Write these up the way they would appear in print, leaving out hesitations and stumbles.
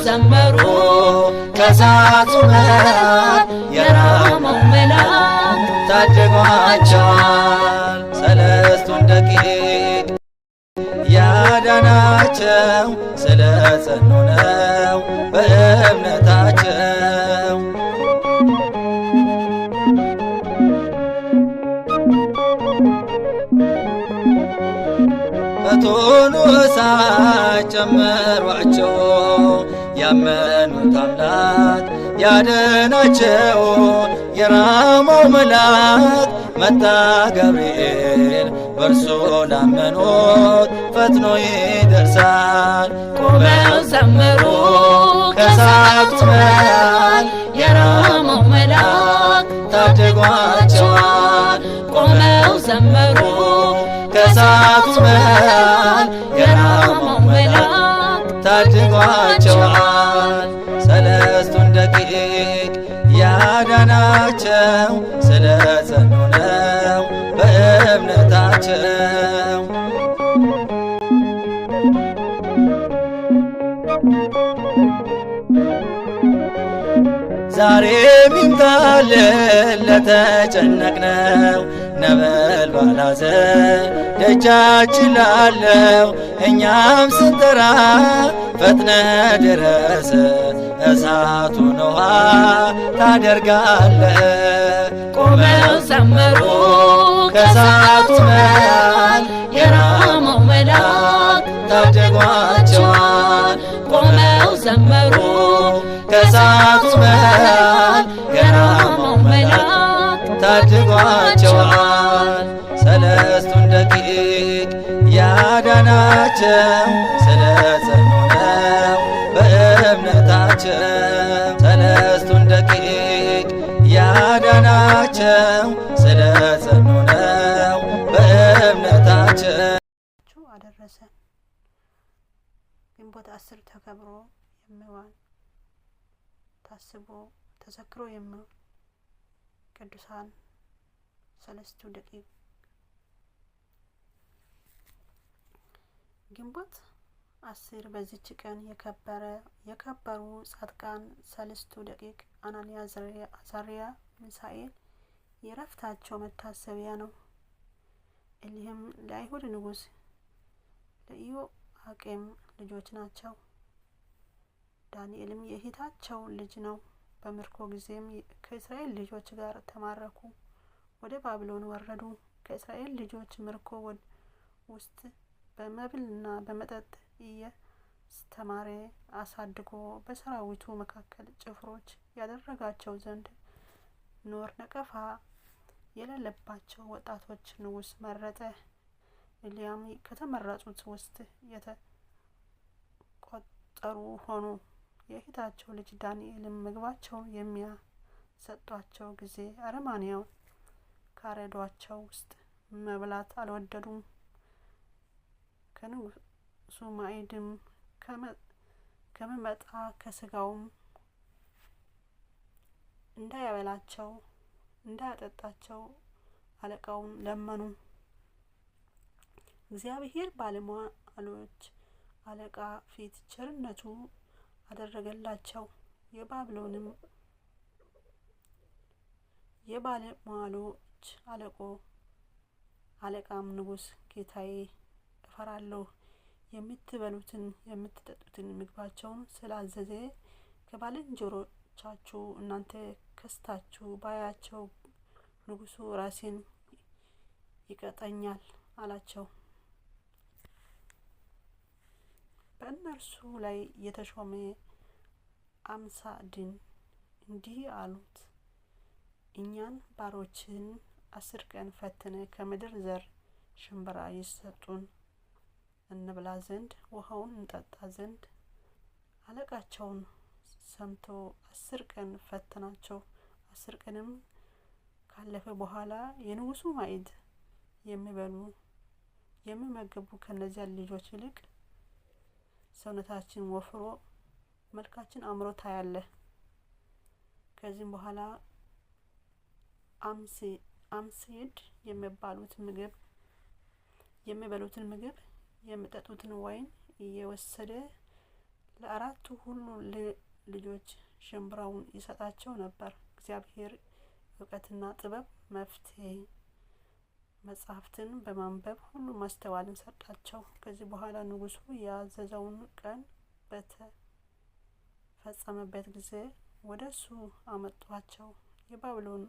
ዘመሩ ከእሳቱ መሃል የራማው መልአክ ታድጓቸዋል። ሰለስቱን ደቂቅ ያዳናቸው ስለ ጸኑ ነው በእምነታቸው። እቶኑ እሳት ጨመሯቸው ያመኑት አምላክ ያድናቸው። የራማው መልአክ መጣ ገብርኤል በእርሱ ላመኑት ፈጥኖ ይደርሳል። ቆመው ዘመሩ ከእሳቱ መሃል የራማው መልአክ ታድጓቸዋል። ቆመው ዘመሩ ከእሳቱ መሃል የራማው መልአክ ታድጓቸዋል። ሰለስቱን ደቂቅ ያዳናቸው ስለ ጸኑ ነው በእምነታቸው። ዛሬ ይምጣልን ለተጨነቅነው ነበልባል ሐዘን ደጃችን ላለው እኛም ስንጠራ ፈጥነ ድረስ እሳቱን ውሃ ታደርጋለ። ቆመው ዘመሩ ከእሳቱ መሃል የራማው መልአክ ታድጓቸዋል። ቆመው ዘመሩ ከእሳቱ መሃል የራማው መልአክ ታድጓቸዋል። ሰለስቱን ደቂቅ ያዳናቸው ስለ ጸኑ ነው በእምነታቸው። ሰለስቱን ደቂቅ ያዳናቸው ስለ ጸኑ ነው በእምነታቸው። አደረሰን። ግንቦት 10 ተከብሮ የሚዋል ታስቦ ተዘክሮ የሚውል ቅዱሳን ሰለስቱ ደቂቅ ግንቦት 10 በዚች ቀን የከበሩ ጻድቃን ሰለስቱ ደቂቅ አናንያ፣ አዛርያ፣ ሚሳኤል የዕረፍታቸው መታሰቢያ ነው። እሊህም ለአይሁድ ንጉሥ ለኢዮአቄም ልጆች ናቸው። ዳንኤልም የእህታቸው ልጅ ነው። በምርኮ ጊዜም ከእስራኤል ልጆች ጋር ተማረኩ፣ ወደ ባቢሎን ወረዱ። ከእስራኤል ልጆች ምርኮ ውስጥ በመብልና በመጠጥ እያስተማረ አሳድጎ በሰራዊቱ መካከል ጭፍሮች ያደረጋቸው ዘንድ ኖር ነቀፋ የሌለባቸው ወጣቶች ንጉሥ መረጠ። ኤልያም ከተመረጡት ውስጥ የተቆጠሩ ሆኑ። የእህታቸው ልጅ ዳንኤልም ምግባቸውን የሚያሰጧቸው ጊዜ አረማንያውን ካረዷቸው ውስጥ መብላት አልወደዱም። ከንጉሱ ማዕድም ከሚመጣ ከስጋውም እንዳያበላቸው እንዳያጠጣቸው አለቃውን ለመኑ። እግዚአብሔር ባለሟሎች አለቃ ፊት ቸርነቱ አደረገላቸው። የባለሟሎች አለቃም ንጉሥ ጌታዬ እፈራለሁ የምትበሉትን የምትጠጡትን ምግባቸውን ስላዘዘ ከባልንጀሮቻችሁ እናንተ ከስታችሁ ባያቸው ንጉሡ ራሴን ይቀጣኛል አላቸው። በእነርሱ ላይ የተሾመ አምሳድን እንዲህ አሉት፣ እኛን ባሮችን 10 ቀን ፈትነ ከምድር ዘር ሽንበራ ይሰጡን እንብላ ዘንድ ውሃውን እንጠጣ ዘንድ። አለቃቸውን ሰምቶ 10 ቀን ፈተናቸው። 10 ቀንም ካለፈ በኋላ የንጉሡ ማዕድ የሚመገቡ ከነዚያ ልጆች ይልቅ ሰውነታችን ወፍሮ መልካችን አምሮ ታያለ። ከዚህም በኋላ አምሴድ የሚበሉትን ምግብ የሚጠጡትን ወይን እየወሰደ ለአራቱ ሁሉ ልጆች ሽምብራውን ይሰጣቸው ነበር። እግዚአብሔር እውቀትና ጥበብ መፍትሄ መጽሐፍትን በማንበብ ሁሉ ማስተዋልን ሰጣቸው። ከዚህ በኋላ ንጉሱ ያዘዘውን ቀን በተፈጸመበት ጊዜ ወደ እሱ አመጧቸው። የባቢሎን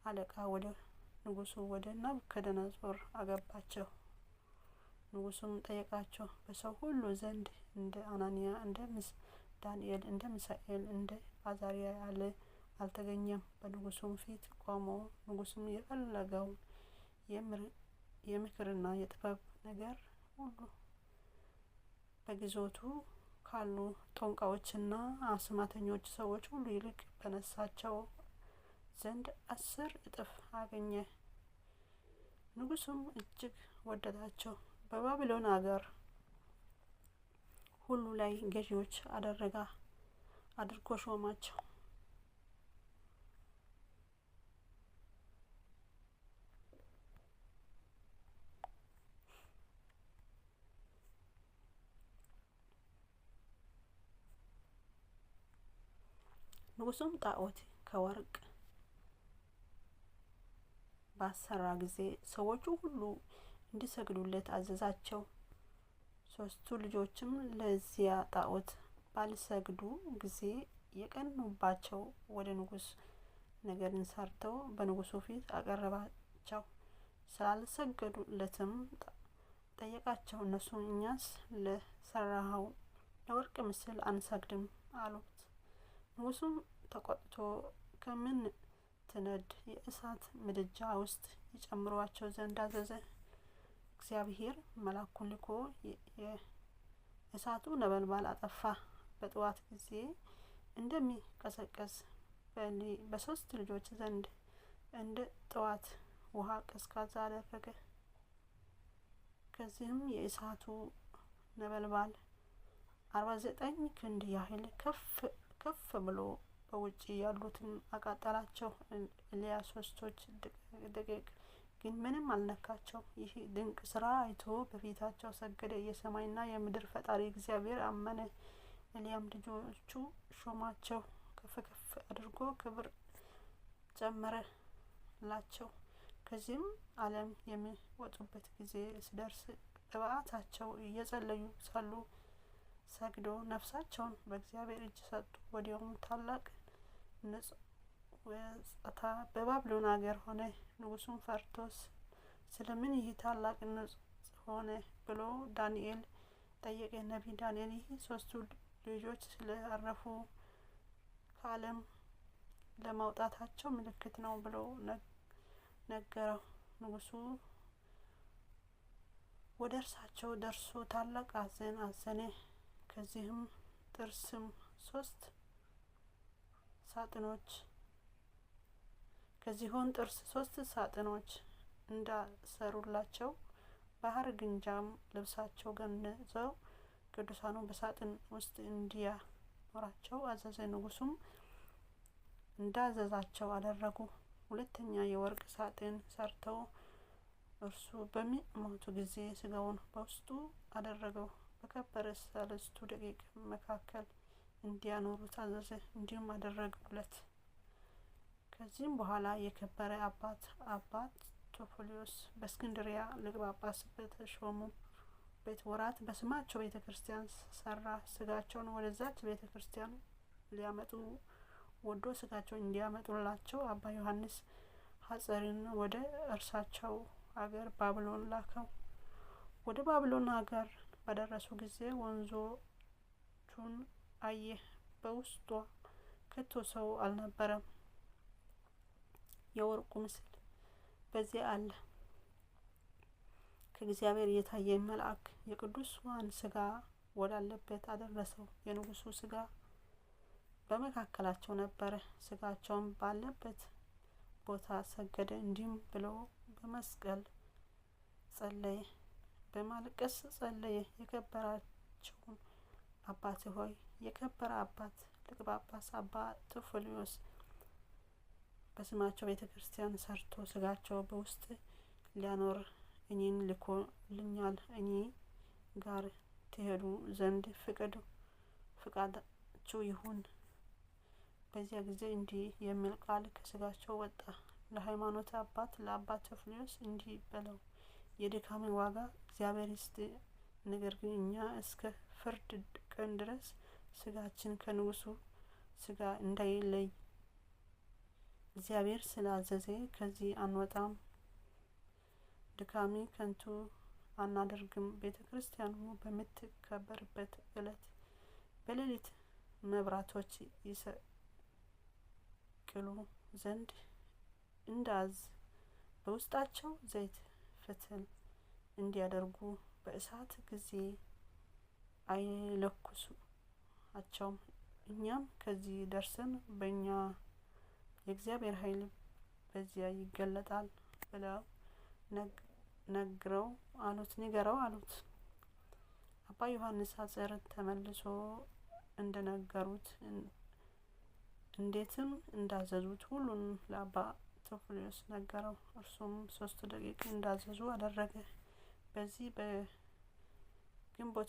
አለቃ ወደ ንጉሱ ወደ ናቡከደነጾር አገባቸው። ንጉሱም ጠየቃቸው። በሰው ሁሉ ዘንድ እንደ አናንያ፣ እንደ ዳንኤል፣ እንደ ሚሳኤል፣ እንደ አዛርያ ያለ አልተገኘም። በንጉሱም ፊት ቆመው ንጉሱም የፈለገውን የምክርና የጥበብ ነገር ሁሉ በግዞቱ ካሉ ጠንቋዮችና አስማተኞች ሰዎች ሁሉ ይልቅ በነሳቸው ዘንድ 10 እጥፍ አገኘ። ንጉሱም እጅግ ወደዳቸው። በባቢሎን አገር ሁሉ ላይ ገዢዎች አድርጎ ሾማቸው። ንጉሱም ጣዖት ከወርቅ ባሰራ ጊዜ ሰዎቹ ሁሉ እንዲሰግዱለት አዘዛቸው። 3ቱ ልጆችም ለዚያ ጣዖት ባልሰግዱ ጊዜ የቀኑባቸው ወደ ንጉስ ነገርን ሰርተው በንጉሱ ፊት አቀረባቸው። ስላልሰገዱለትም ጠየቃቸው። እነሱ እኛስ ለሰራኸው ለወርቅ ምስል አንሰግድም አሉት። ንጉሱም ተቆጥቶ ከምን ትነድ የእሳት ምድጃ ውስጥ ይጨምሯቸው ዘንድ አዘዘ። እግዚአብሔር መልአኩን ልኮ የእሳቱ ነበልባል አጠፋ። በጠዋት ጊዜ እንደሚቀሰቀስ በ3 ልጆች ዘንድ እንደ ጠዋት ውሃ ቀዝቃዛ አደረገ። ከዚህም የእሳቱ ነበልባል 49 ክንድ ያህል ከፍ ብሎ በውጪ ያሉትን አቃጠላቸው። ኤልያ 3 ደቂቅ ግን ምንም አልነካቸው። ይህ ድንቅ ስራ አይቶ በፊታቸው ሰገደ። የሰማይና የምድር ፈጣሪ እግዚአብሔር አመነ። ኤልያም ልጆቹ ሾማቸው፣ ከፍ አድርጎ ክብር ጨመረላቸው። ከዚህም ዓለም የሚወጡበት ጊዜ ሲደርስ በበዓታቸው እየጸለዩ ሳሉ ሰግዶ ነፍሳቸውን በእግዚአብሔር እጅ ሰጡ። ወዲያውም ታላቅ ንጽሕታ በባቢሎን አገር ሆነ። ንጉሱም ፈርቶስ ስለምን ይህ ታላቅ ንጽሕ ሆነ ብሎ ዳንኤል ጠየቀ። ነቢይ ዳንኤል ይህ 3ቱ ልጆች ስለአረፉ ከዓለም ለማውጣታቸው ምልክት ነው ብሎ ነገረው። ንጉሱ ወደ እርሳቸው ደርሶ ታላቅ ሐዘን አዘነ። ከዚህም ጥርስም 3 ሳጥኖች እንዳሰሩላቸው ባህር ግንጃም ልብሳቸው ገንዘው ቅዱሳኑ በሳጥን ውስጥ እንዲያኖራቸው አዘዘ። ንጉሱም እንዳዘዛቸው አደረጉ። 2ኛ የወርቅ ሳጥን ሰርተው እርሱ በሚሞቱ ጊዜ ስጋውን በውስጡ አደረገው። በከበረ 3 ደቂቅ መካከል እንዲያኖሩት አዘዘ። እንዲሁም አደረጉለት። ከዚህም በኋላ የከበረ አባት ቴዎፍሎስ በእስክንድርያ ሊቀ ጳጳስ በተሾሙበት ወራት በስማቸው ቤተ ክርስቲያን ሰራ። ስጋቸውን ወደዛች ቤተ ክርስቲያን ሊያመጡ ወዶ ስጋቸውን እንዲያመጡላቸው አባ ዮሐንስ ሐጸርን ወደ እርሳቸው አገር ባቢሎን ላከው። ወደ ባቢሎን አገር በደረሱ ጊዜ ወንዞቹን አየ። በውስጧ ከቶ ሰው አልነበረም። የወርቁ ምስል በዚያ አለ። ከእግዚአብሔር የታየ መልአክ የቅዱሳን ስጋ ወዳለበት አደረሰው። የንጉሱ ስጋ በመካከላቸው ነበረ። ስጋቸውን ባለበት ቦታ ሰገደ። እንዲህም ብሎ በመስቀል ጸለየ፣ በማልቀስ ጸለየ። የከበራቸውን አባት ሆይ የከበረ አባት ሊቀ ጳጳስ አባ ቴዎፍሎስ በስማቸው ቤተ ክርስቲያን ሰርቶ ስጋቸው በውስጥ ሊያኖር እኔን ልኮልኛል። እኔ ጋር ትሄዱ ዘንድ ፍቃዳችሁ ይሁን። በዚያ ጊዜ እንዲህ የሚል ቃል ከስጋቸው ወጣ። ለሃይማኖት አባት ለአባ ቴዎፍሎስ እንዲህ በለው፣ የድካሜ ዋጋ እግዚአብሔር ይስጥ። ነገር ግን እኛ እስከ ፍርድ ቀን ድረስ ስጋችን ከንጉሱ ስጋ እንዳይለይ እግዚአብሔር ስላዘዘ ከዚህ አንወጣም። ድካሜ ከንቱ አናደርግም። ቤተ ክርስቲያኑ በምትከበርበት ዕለት በሌሊት መብራቶች ይሰቅሉ ዘንድ እንዳዝ በውስጣቸው ዘይት ፍትል እንዲያደርጉ በእሳት ጊዜ አይለኩሷቸውም። እኛም ከዚህ ደርሰን በእኛ የእግዚአብሔር ኃይል በዚያ ይገለጣል ብለው ንገረው አሉት። አባ ዮሐንስ ሐጸር ተመልሶ እንደነገሩት እንዴትም እንዳዘዙት ሁሉን ለአባ ቴዎፍሎስ ነገረው። እርሱም 3 ደቂቅ እንዳዘዙ አደረገ። በዚህ በግንቦት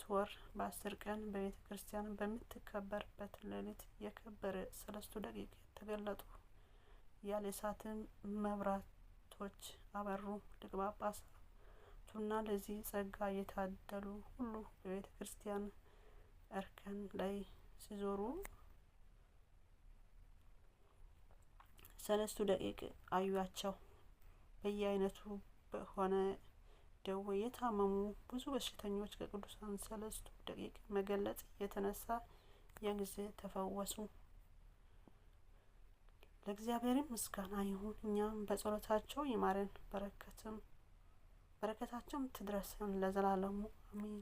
ወር በ10 ቀን በቤተ ክርስቲያን በምትከበርበት ሌሊት የከበረ 3 ደቂቅ ተገለጡ። ያለ እሳትም መብራቶች አበሩ። ሊቀ ጳጳሳቱና ለዚህ ጸጋ የታደሉ ሁሉ በቤተ ክርስቲያን እርከን ላይ ሲዞሩ 3 ደቂቅ አዩአቸው። በየአይነቱ በሆነ ደዌ የታመሙ ብዙ በሽተኞች ከቅዱሳን 3 ደቂቅ መገለጥ የተነሳ ያን ጊዜ ተፈወሱ። ለእግዚአብሔርም ምስጋና ይሁን። እኛም በጸሎታቸው ይማረን፣ በረከታቸውም ትድረሰን ለዘላለሙ አሜን።